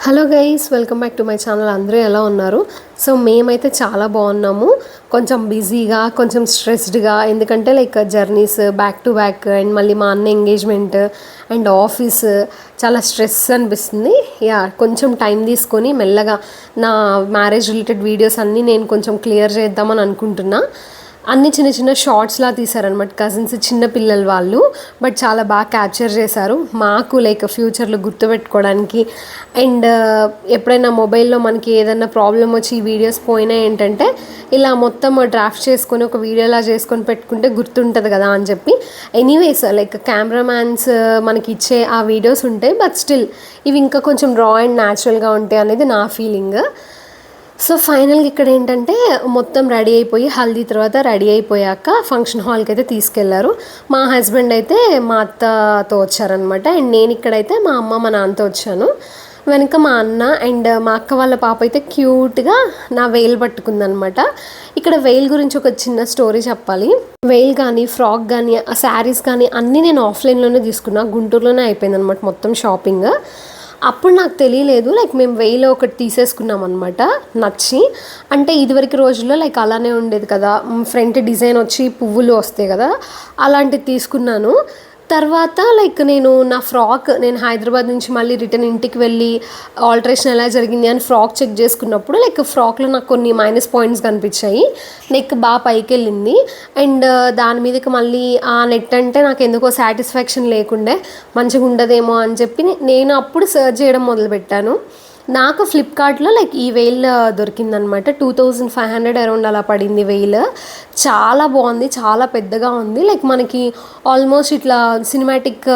Hello guys, welcome back to my channel. అందరూ ఎలా ఉన్నారు? సో మేమైతే చాలా బాగున్నాము. కొంచెం బిజీగా, కొంచెం స్ట్రెస్డ్గా, ఎందుకంటే like journeys back to back and మళ్ళీ మా అన్న ఎంగేజ్మెంట్ అండ్ ఆఫీస్ చాలా స్ట్రెస్ అనిపిస్తుంది. కొంచెం టైం తీసుకొని మెల్లగా నా మ్యారేజ్ రిలేటెడ్ వీడియోస్ అన్నీ నేను కొంచెం క్లియర్ చేద్దామని అనుకుంటున్నా. అన్ని చిన్న చిన్న షార్ట్స్లా తీశారనమాట కజిన్స్, చిన్న పిల్లలు వాళ్ళు. బట్ చాలా బాగా క్యాప్చర్ చేశారు మాకు లైక్ ఫ్యూచర్లో గుర్తుపెట్టుకోవడానికి. అండ్ ఎప్పుడైనా మొబైల్లో మనకి ఏదైనా ప్రాబ్లం వచ్చి ఈ వీడియోస్ పోయినా ఏంటంటే ఇలా మొత్తం డ్రాఫ్ట్ చేసుకొని ఒక వీడియోలా చేసుకొని పెట్టుకుంటే గుర్తుంటుంది కదా అని చెప్పి. ఎనీవేస్ లైక్ కెమెరామ్యాన్స్ మనకి ఇచ్చే ఆ వీడియోస్ ఉంటాయి, బట్ స్టిల్ ఇవి ఇంకా కొంచెం రా అండ్ న్యాచురల్గా ఉంటాయి అనేది నా ఫీలింగ్. సో ఫైనల్గా ఇక్కడ ఏంటంటే మొత్తం రెడీ అయిపోయి హల్దీ తర్వాత రెడీ అయిపోయాక ఫంక్షన్ హాల్కి అయితే తీసుకెళ్లారు. మా హస్బెండ్ అయితే మా అత్తతో వచ్చారనమాట. అండ్ నేను ఇక్కడైతే మా అమ్మ మా నాన్నతో వచ్చాను. వెనక మా అన్న అండ్ మా అక్క వాళ్ళ పాప అయితే క్యూట్గా నా వేలు పట్టుకుందనమాట. ఇక్కడ వేల్ గురించి ఒక చిన్న స్టోరీ చెప్పాలి. వేల్ కానీ, ఫ్రాక్ కానీ, శారీస్ కానీ అన్నీ నేను ఆఫ్లైన్లోనే తీసుకున్నా. గుంటూరులోనే అయిపోయింది అనమాట మొత్తం షాపింగ్. అప్పుడు నాకు తెలియలేదు, లైక్ మేము వేలో ఒకటి తీసేసుకున్నాం అనమాట నచ్చి. అంటే ఇదివరకు రోజుల్లో లైక్ అలానే ఉండేది కదా, ఫ్రంట్ డిజైన్ వచ్చి పువ్వులు వస్తాయి కదా, అలాంటివి తీసుకున్నాను. తర్వాత లైక్ నా ఫ్రాక్ నేను హైదరాబాద్ నుంచి మళ్ళీ రిటర్న్ ఇంటికి వెళ్ళి ఆల్టరేషన్ ఎలా జరిగింది అని ఫ్రాక్ చెక్ చేసుకున్నప్పుడు లైక్ ఫ్రాక్లో నాకు కొన్ని మైనస్ పాయింట్స్ కనిపించాయి. నెక్ బాగా పైకి వెళ్ళింది. అండ్ దాని మీదకి మళ్ళీ ఆ నెట్ అంటే నాకు ఎందుకో సాటిస్ఫాక్షన్ లేకుండే, మంచిగా ఉండదేమో అని చెప్పి నేను అప్పుడు సర్చ్ చేయడం మొదలుపెట్టాను. నాకు ఫ్లిప్కార్ట్లో లైక్ ఈ వెయిల్ దొరికిందనమాట. 2500 అరౌండ్ అలా పడింది వెయిల్. చాలా బాగుంది, చాలా పెద్దగా ఉంది. లైక్ మనకి ఆల్మోస్ట్ ఇట్లా సినిమాటిక్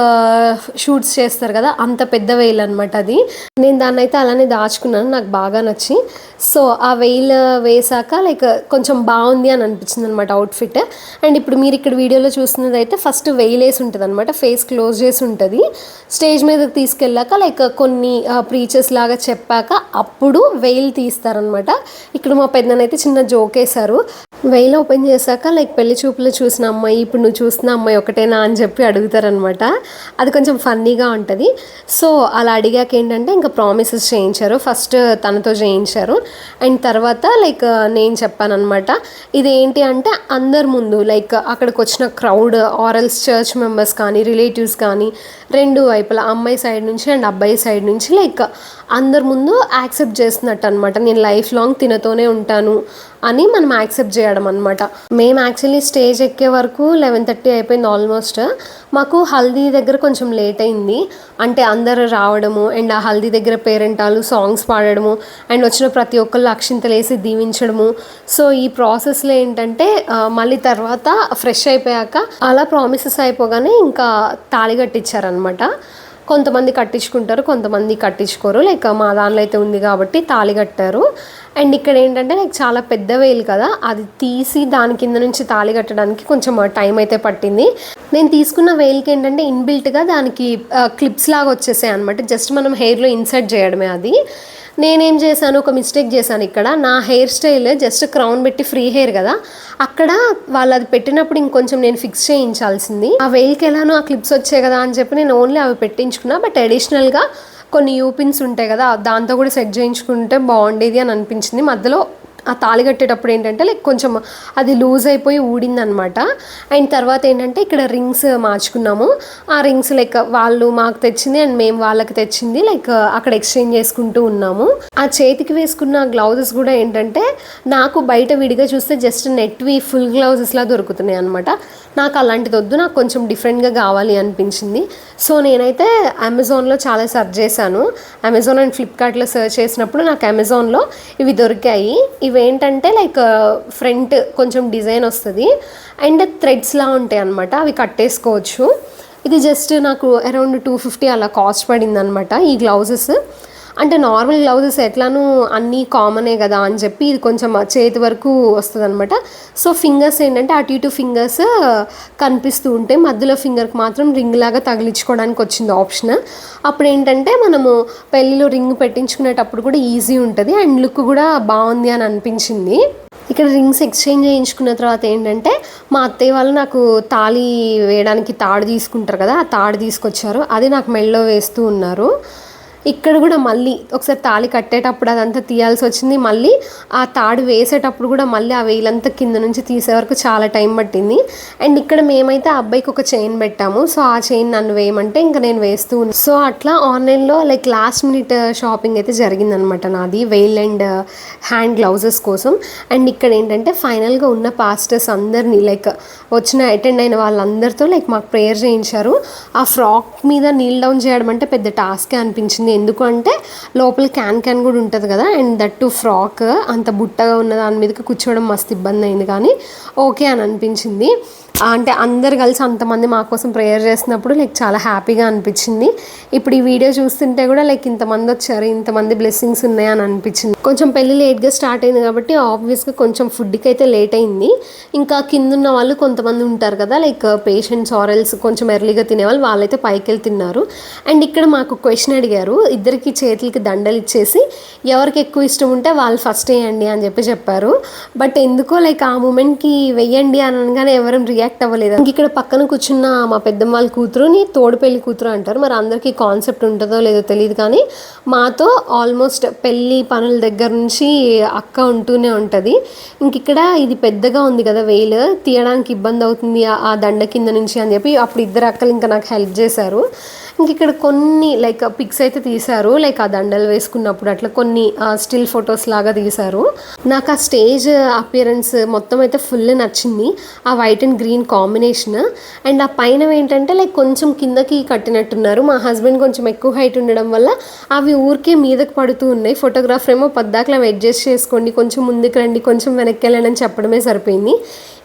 షూట్స్ చేస్తారు కదా, అంత పెద్ద వెయిల్ అనమాట అది. నేను దాన్ని అయితే అలానే దాచుకున్నాను, నాకు బాగా నచ్చి. సో ఆ వెయిల్ వేసాక లైక్ కొంచెం బాగుంది అని అనిపించింది అనమాట అవుట్ఫిట్. అండ్ ఇప్పుడు మీరు ఇక్కడ వీడియోలో చూస్తున్నది అయితే ఫస్ట్ వెయిల్ వేసి ఉంటుంది అనమాట, ఫేస్ క్లోజ్ చేసి ఉంటుంది. స్టేజ్ మీదకి తీసుకెళ్ళాక లైక్ కొన్ని ప్రీచెస్ లాగా చెప్పాక అప్పుడు వెయిల్ తీస్తారనమాట. ఇక్కడ మా పెద్దనైతే చిన్న జోక్ వేశారు. వెయిల్ ఓపెన్ చేశాక లైక్ పెళ్లి చూపులు చూసిన అమ్మాయి ఇప్పుడు నువ్వు చూసిన అమ్మాయి ఒకటేనా అని చెప్పి అడుగుతారనమాట. అది కొంచెం ఫన్నీగా ఉంటుంది. సో అలా అడిగాక ఏంటంటే ఇంకా ప్రామిసెస్ చేయించారు. ఫస్ట్ తనతో చేయించారు అండ్ తర్వాత లైక్ నేను చెప్పాను అనమాట. ఇదేంటి అంటే అందరి ముందు లైక్ అక్కడికి వచ్చిన క్రౌడ్ ఆరల్స్ చర్చ్ మెంబర్స్ కానీ రిలేటివ్స్ కానీ రెండు వైపులా అమ్మాయి సైడ్ నుంచి అండ్ అబ్బాయి సైడ్ నుంచి లైక్ అందరి ముందు యాక్సెప్ట్ చేస్తున్నట్టు అనమాట. నేను లైఫ్ లాంగ్ తినతోనే ఉంటాను అని మనం యాక్సెప్ట్ చేయడం అనమాట. మేము యాక్చువల్లీ స్టేజ్ ఎక్కే వరకు 11:30 అయిపోయింది ఆల్మోస్ట్. మాకు హల్దీ దగ్గర కొంచెం లేట్ అయింది. అంటే అందరు రావడము అండ్ ఆ హల్దీ దగ్గర పేరెంటాలు సాంగ్స్ పాడడము అండ్ వచ్చిన ప్రతి ఒక్కళ్ళు అక్షింతలు వేసి దీవించడము. సో ఈ ప్రాసెస్లో ఏంటంటే మళ్ళీ తర్వాత ఫ్రెష్ అయిపోయాక అలా ప్రామిసెస్ అయిపోగానే ఇంకా తాళి కట్టించారనమాట. కొంతమంది కట్టించుకుంటారు, కొంతమంది కట్టించుకోరు. లైక్ మా దానిలో అయితే ఉంది కాబట్టి తాళి కట్టారు. అండ్ ఇక్కడ ఏంటంటే లైక్ చాలా పెద్ద వేలు కదా, అది తీసి దాని కింద నుంచి తాళి కట్టడానికి కొంచెం టైం అయితే పట్టింది. నేను తీసుకున్న వేలుకి ఏంటంటే ఇన్బిల్ట్గా దానికి క్లిప్స్ లాగా వచ్చేసాయి అనమాట. జస్ట్ మనం హెయిర్లో ఇన్సర్ట్ చేయడమే అది. నేనేం చేశాను, ఒక మిస్టేక్ చేశాను. ఇక్కడ నా హెయిర్ స్టైల్ జస్ట్ క్రౌన్ పెట్టి ఫ్రీ హెయిర్ కదా, అక్కడ వాళ్ళు అది పెట్టినప్పుడు ఇంకొంచెం నేను ఫిక్స్ చేయించాల్సింది. ఆ వేల్కి ఎలానో ఆ క్లిప్స్ వచ్చాయి కదా అని చెప్పి నేను ఓన్లీ అవి పెట్టించుకున్నా. బట్ అడిషనల్గా కొన్ని యూపిన్స్ ఉంటాయి కదా, దాంతో కూడా సెట్ చేయించుకుంటే బాగుండేది అని అనిపించింది. మధ్యలో ఆ తాళి కట్టేటప్పుడు ఏంటంటే లైక్ కొంచెం అది లూజ్ అయిపోయి ఊడిందనమాట. అండ్ తర్వాత ఏంటంటే ఇక్కడ రింగ్స్ మార్చుకున్నాము. ఆ రింగ్స్ లైక్ వాళ్ళు మాకు తెచ్చింది అండ్ మేము వాళ్ళకి తెచ్చింది లైక్ అక్కడ ఎక్స్చేంజ్ చేసుకుంటూ ఉన్నాము. ఆ చేతికి వేసుకున్న గ్లౌజెస్ కూడా ఏంటంటే నాకు బయట విడిగా చూస్తే జస్ట్ నెట్వి ఫుల్ గ్లౌజెస్లా దొరుకుతున్నాయి అనమాట. నాకు అలాంటిది వద్దు, నాకు కొంచెం డిఫరెంట్గా కావాలి అనిపించింది. సో నేనైతే అమెజాన్లో చాలా సెర్చ్ చేశాను. అమెజాన్ అండ్ ఫ్లిప్కార్ట్లో సెర్చ్ చేసినప్పుడు నాకు అమెజాన్లో ఇవి దొరికాయి. ఇవేంటంటే లైక్ ఫ్రంట్ కొంచెం డిజైన్ వస్తుంది అండ్ థ్రెడ్స్లా ఉంటాయి అనమాట, అవి కట్టేసుకోవచ్చు. ఇది జస్ట్ నాకు అరౌండ్ 250 అలా కాస్ట్ పడింది అనమాట ఈ గ్లౌజెస్. అంటే నార్మల్ గ్లౌజెస్ ఎట్లానూ అన్నీ కామనే కదా అని చెప్పి ఇది కొంచెం చేతి వరకు వస్తుంది అనమాట. సో ఫింగర్స్ ఏంటంటే అటు ఇటు ఫింగర్స్ కనిపిస్తూ ఉంటాయి, మధ్యలో ఫింగర్కి మాత్రం రింగ్ లాగా తగిలించుకోవడానికి వచ్చింది ఆప్షన్. అప్పుడు ఏంటంటే మనము పెళ్ళిలో రింగ్ పెట్టించుకునేటప్పుడు కూడా ఈజీ ఉంటుంది అండ్ లుక్ కూడా బాగుంది అని అనిపించింది. ఇక్కడ రింగ్స్ ఎక్స్చేంజ్ చేయించుకున్న తర్వాత ఏంటంటే మా అత్తయ్య వాళ్ళు నాకు తాళి వేయడానికి తాడు తీసుకుంటారు కదా, ఆ తాడు తీసుకొచ్చారు. అది నాకు మెడలో వేస్తూ ఉన్నారు. ఇక్కడ కూడా మళ్ళీ ఒకసారి తాళి కట్టేటప్పుడు అదంతా తీయాల్సి వచ్చింది. మళ్ళీ ఆ తాడు వేసేటప్పుడు కూడా మళ్ళీ ఆ వేలంతా కింద నుంచి తీసే వరకు చాలా టైం పట్టింది. అండ్ ఇక్కడ మేమైతే ఆ అబ్బాయికి ఒక చైన్ పెట్టాము. సో ఆ చైన్ నన్ను వేయమంటే ఇంకా నేను వేస్తూ ఉన్నాను. సో అట్లా ఆన్లైన్లో లైక్ లాస్ట్ మినిట్ షాపింగ్ అయితే జరిగిందనమాట నాది, వెయిల్ అండ్ హ్యాండ్ గ్లౌజెస్ కోసం. అండ్ ఇక్కడ ఏంటంటే ఫైనల్గా ఉన్న పాస్టర్స్ అందరినీ లైక్ వచ్చిన అటెండ్ అయిన వాళ్ళందరితో లైక్ మాకు ప్రేయర్ చేయించారు. ఆ ఫ్రాక్ మీద నీల్ డౌన్ చేయడం అంటే పెద్ద టాస్కే అనిపించింది. ఎందుకు అంటే లోపల క్యాన్ కూడా ఉంటుంది కదా, అండ్ దట్టు ఫ్రాక్ అంత బుట్టగా ఉన్న దాని మీదకి కూర్చోవడం మస్తు ఇబ్బంది అయింది. కానీ ఓకే అని అనిపించింది. అంటే అందరు కలిసి అంతమంది మా కోసం ప్రేయర్ చేస్తున్నప్పుడు లైక్ చాలా హ్యాపీగా అనిపించింది. ఇప్పుడు ఈ వీడియో చూస్తుంటే కూడా లైక్ ఇంతమంది వచ్చారు, ఇంతమంది బ్లెస్సింగ్స్ ఉన్నాయి అని అనిపించింది. కొంచెం పెళ్ళి లేట్గా స్టార్ట్ అయింది కాబట్టి ఆబ్వియస్గా కొంచెం ఫుడ్కి అయితే లేట్ అయింది. ఇంకా కింద ఉన్న వాళ్ళు కొంతమంది ఉంటారు కదా లైక్ పేషెంట్స్ ఆరల్స్ కొంచెం ఎర్లీగా తినేవాళ్ళు, వాళ్ళైతే పైకి వెళ్ళి తిన్నారు. అండ్ ఇక్కడ మాకు క్వశ్చన్ అడిగారు, ఇద్దరికి చేతులకి దండలు ఇచ్చేసి ఎవరికి ఎక్కువ ఇష్టం ఉంటే వాళ్ళు ఫస్ట్ వేయండి అని చెప్పారు. బట్ ఎందుకో లైక్ ఆ మూమెంట్కి వెయ్యండి అని అనగానే ఎవరు రియాక్ట్ అవ్వలేదు. ఇంక ఇక్కడ పక్కన కూర్చున్న మా పెద్దమ్మ వాళ్ళ కూతురుని తోడు పెళ్లి కూతురు అంటారు. మరి అందరికీ కాన్సెప్ట్ ఉంటుందో లేదో తెలియదు, కానీ మాతో ఆల్మోస్ట్ పెళ్ళి పనుల దగ్గర నుంచి అక్క ఉంటూనే ఉంటుంది. ఇంక ఇక్కడ ఇది పెద్దగా ఉంది కదా వెయిల్, తీయడానికి ఇబ్బంది అవుతుంది ఆ దండ కింద నుంచి అని చెప్పి అప్పుడు ఇద్దరు అక్కలు ఇంకా నాకు హెల్ప్ చేశారు. ఇంక ఇక్కడ కొన్ని లైక్ పిక్స్ అయితే తీశారు, లైక్ ఆ దండలు వేసుకున్నప్పుడు అట్లా కొన్ని స్టిల్ ఫొటోస్ లాగా తీశారు. నాకు ఆ స్టేజ్ అపియరెన్స్ మొత్తం అయితే ఫుల్ నచ్చింది, ఆ white and green combination. And ఆ పైన ఏంటంటే లైక్ కొంచెం కిందకి కట్టినట్టున్నారు. మా హస్బెండ్ కొంచెం ఎక్కువ హైట్ ఉండడం వల్ల అవి ఊరికే మీదకి పడుతూ ఉన్నాయి. ఫోటోగ్రాఫర్ ఏమో పద్దాకలా అడ్జస్ట్ చేసుకోండి, కొంచెం ముందుకు రండి, కొంచెం వెనక్కి వెళ్ళండి అని చెప్పడమే సరిపోయింది.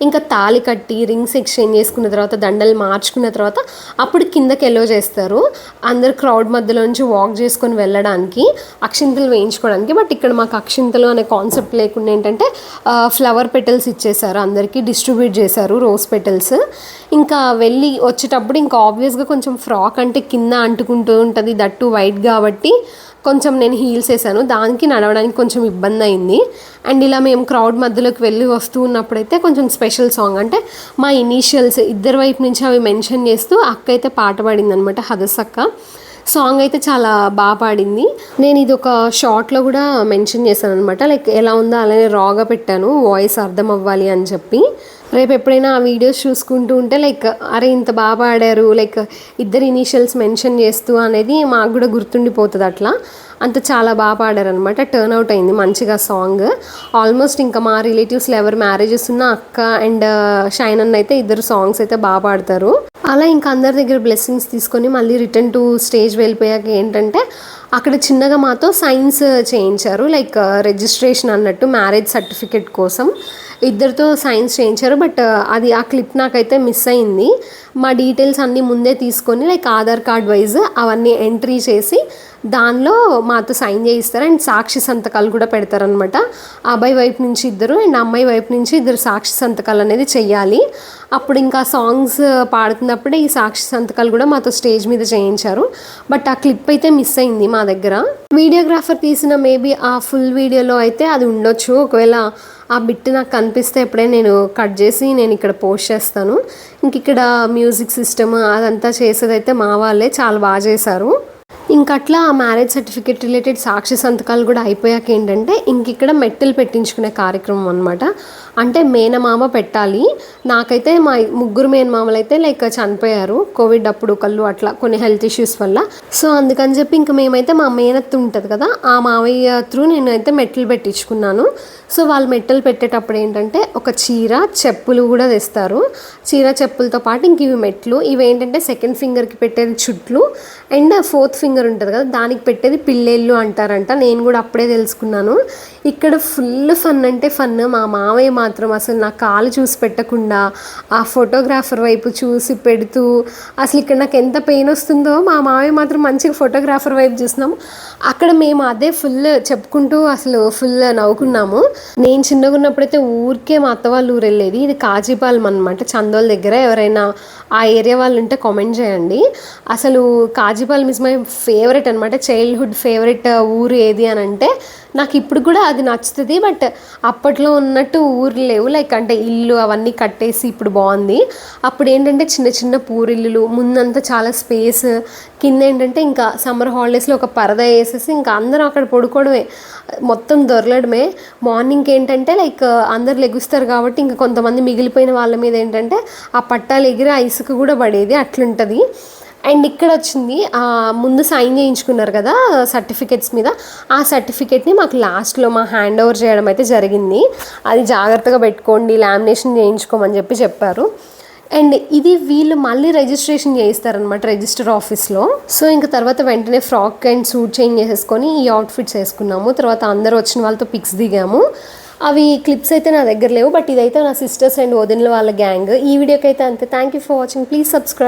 ఇంకా తాళి కట్టి రింగ్స్ ఎక్స్చేంజ్ చేసుకున్న తర్వాత దండలు మార్చుకున్న తర్వాత అప్పుడు కిందకి ఎల్లో చేస్తారు అందరు క్రౌడ్ మధ్యలో నుంచి వాక్ చేసుకొని వెళ్ళడానికి, అక్షింతలు వేయించుకోవడానికి. బట్ ఇక్కడ మాకు అక్షింతలు అనే కాన్సెప్ట్ లేకుండా ఏంటంటే ఫ్లవర్ పెటల్స్ ఇచ్చేసారు, అందరికీ డిస్ట్రిబ్యూట్ చేశారు రోజ్ పెటల్స్. ఇంకా వెళ్ళి వచ్చేటప్పుడు ఇంకా ఆబ్వియస్గా కొంచెం ఫ్రాక్ అంటే కింద అంటుకుంటూ ఉంటుంది, దట్టు వైట్ కాబట్టి కొంచెం నేను హీల్స్ వేసాను, దానికి నడవడానికి కొంచెం ఇబ్బంది అయింది. అండ్ ఇలా మేము క్రౌడ్ మధ్యలోకి వెళ్ళి వస్తూ ఉన్నప్పుడైతే కొంచెం స్పెషల్ సాంగ్ అంటే మా ఇనీషియల్స్ ఇద్దరు వైపు నుంచి అవి మెన్షన్ చేస్తూ అక్క అయితే పాట పాడింది అనమాట, హదసక్క. సాంగ్ అయితే చాలా బాగా పాడింది. నేను ఇది ఒక షార్ట్లో కూడా మెన్షన్ చేశాను అనమాట, లైక్ ఎలా ఉందో అలానే రాగా పెట్టాను, వాయిస్ అర్థం అవ్వాలి అని చెప్పి. రేపు ఎప్పుడైనా ఆ వీడియోస్ చూసుకుంటూ ఉంటే లైక్ అరే ఇంత బాగా పాడారు, లైక్ ఇద్దరు ఇనీషియల్స్ మెన్షన్ చేస్తూ అనేది మాకు కూడా గుర్తుండిపోతుంది. అట్లా అంత చాలా బాగా పాడారనమాట, టర్న్ అవుట్ అయింది మంచిగా సాంగ్. ఆల్మోస్ట్ ఇంకా మా రిలేటివ్స్లో ఎవరు మ్యారేజెస్ ఉన్న అక్క అండ్ షైన్ అన్న అయితే ఇద్దరు సాంగ్స్ అయితే బాగా పాడతారు. అలా ఇంకా అందరి దగ్గర బ్లెస్సింగ్స్ తీసుకొని మళ్ళీ రిటర్న్ టు స్టేజ్ వెళ్ళిపోయాక ఏంటంటే అక్కడ చిన్నగా మాతో సైన్స్ చేయించారు, లైక్ రిజిస్ట్రేషన్ అన్నట్టు మ్యారేజ్ సర్టిఫికేట్ కోసం ఇద్దరితో సైన్స్ చేయించారు. బట్ అది ఆ క్లిప్ నాకైతే మిస్ అయింది. మా డీటెయిల్స్ అన్నీ ముందే తీసుకొని లైక్ ఆధార్ కార్డ్ వైజ్ అవన్నీ ఎంట్రీ చేసి దానిలో మాతో సైన్ చేయిస్తారు. అండ్ సాక్షి సంతకాలు కూడా పెడతారనమాట. అబ్బాయి వైపు నుంచి ఇద్దరు అండ్ అమ్మాయి వైపు నుంచి ఇద్దరు సాక్షి సంతకాలు అనేది చెయ్యాలి. అప్పుడు ఇంకా సాంగ్స్ పాడుతున్నప్పుడే ఈ సాక్షి సంతకాలు కూడా మాతో స్టేజ్ మీద చేయించారు. బట్ ఆ క్లిప్ అయితే మిస్ అయింది మా దగ్గర. వీడియోగ్రాఫర్ తీసిన మేబీ ఆ ఫుల్ వీడియోలో అయితే అది ఉండొచ్చు. ఒకవేళ ఆ బిట్ నాకు కనిపిస్తే ఎప్పుడైనా నేను కట్ చేసి నేను ఇక్కడ పోస్ట్ చేస్తాను. ఇంక ఇక్కడ మ్యూజిక్ సిస్టమ్ అదంతా చేసేదైతే మా వాళ్ళే చాలా బాగా చేశారు. ఇంకట్లా ఆ మ్యారేజ్ సర్టిఫికేట్ రిలేటెడ్ సాక్షి సంతకాలు కూడా అయిపోయాక ఏంటంటే ఇంక ఇక్కడ మెట్టెలు పెట్టించుకునే కార్యక్రమం అనమాట. అంటే మేనమామ పెట్టాలి. నాకైతే మా ముగ్గురు మేనమామలు అయితే లైక్ చనిపోయారు కోవిడ్ అప్పుడు కళ్ళు అట్లా కొన్ని హెల్త్ ఇష్యూస్ వల్ల. సో అందుకని చెప్పి ఇంకా మేమైతే మా మేనత్తు ఉంటుంది కదా ఆ మావయ్య త్రూ నేనైతే మెట్టెలు పెట్టించుకున్నాను. సో వాళ్ళు మెట్టెలు పెట్టేటప్పుడు ఏంటంటే ఒక చీర చెప్పులు కూడా తెస్తారు. చీర చెప్పులతో పాటు ఇంక ఇవి మెట్లు, ఇవి ఏంటంటే సెకండ్ ఫింగర్కి పెట్టేది చుట్లు అండ్ ఫోర్త్ ఫింగర్ ఉంటుంది కదా దానికి పెట్టేది పిల్లేళ్ళు అంటారంట. నేను కూడా అప్పుడే తెలుసుకున్నాను. ఇక్కడ ఫుల్ ఫన్ అంటే ఫన్. మా మావయ్య మాత్రం అసలు నా కాలు చూసి పెట్టకుండా ఆ ఫోటోగ్రాఫర్ వైపు చూసి పెడుతూ అసలు ఇక్కడ నాకు ఎంత పెయిన్ వస్తుందో మా మావయ్య మాత్రం మంచిగా ఫోటోగ్రాఫర్ వైపు చూసినాం. అక్కడ మేము అదే ఫుల్ చెప్పుకుంటూ అసలు ఫుల్ నవ్వుకున్నాము. నేను చిన్నగా ఉన్నప్పుడైతే ఊరికే మా అత్త వాళ్ళ ఊరు వెళ్ళేది. ఇది కాజీపాలెం అనమాట, చందోల్ దగ్గర. ఎవరైనా ఆ ఏరియా వాళ్ళు ఉంటే కామెంట్ చేయండి. అసలు కాజీపాలెం ఇస్ మై ఫేవరెట్ అనమాట. చైల్డ్హుడ్ ఫేవరెట్ ఊరు ఏది అని అంటే నాకు ఇప్పుడు కూడా అది నచ్చుతుంది. బట్ అప్పట్లో ఉన్నట్టు ఊరు లేవు. లైక్ అంటే ఇల్లు అవన్నీ కట్టేసి ఇప్పుడు బాగుంది. అప్పుడు ఏంటంటే చిన్న చిన్న పూరిల్లులు, ముందంతా చాలా స్పేస్, కింద ఏంటంటే ఇంకా సమ్మర్ హాలిడేస్లో ఒక పరదా వేసేసి ఇంకా అందరం అక్కడ పడుకోవడమే, మొత్తం దొరలడమే. మార్నింగ్కి ఏంటంటే లైక్ అందరు లెగుస్తారు కాబట్టి ఇంకా కొంతమంది మిగిలిపోయిన వాళ్ళ మీద ఏంటంటే ఆ పట్టాలు ఎగిరి ఆ ఇసుక కూడా పడేది, అట్లుంటుంది. అండ్ ఇక్కడ వచ్చింది ముందు సైన్ చేయించుకున్నారు కదా సర్టిఫికెట్స్ మీద, ఆ సర్టిఫికెట్ని మాకు లాస్ట్లో మా హ్యాండ్ ఓవర్ చేయడం అయితే జరిగింది. అది జాగ్రత్తగా పెట్టుకోండి, లామినేషన్ చేయించుకోమని చెప్పారు. అండ్ ఇది వీళ్ళు మళ్ళీ రిజిస్ట్రేషన్ చేయిస్తారనమాట రిజిస్టర్ ఆఫీస్లో. సో ఇంకా తర్వాత వెంటనే ఫ్రాక్ అండ్ సూట్ చేంజ్ చేసేసుకొని ఈ అవుట్ఫిట్స్ వేసుకున్నాము. తర్వాత అందరూ వచ్చిన వాళ్ళతో పిక్స్ దిగాము. అవి క్లిప్స్ అయితే నా దగ్గర లేవు, బట్ ఇదైతే నా సిస్టర్స్ అండ్ వదిన వాళ్ళ గ్యాంగ్. ఈ వీడియోకి అయితే అంతే. Thank you for watching. Please subscribe.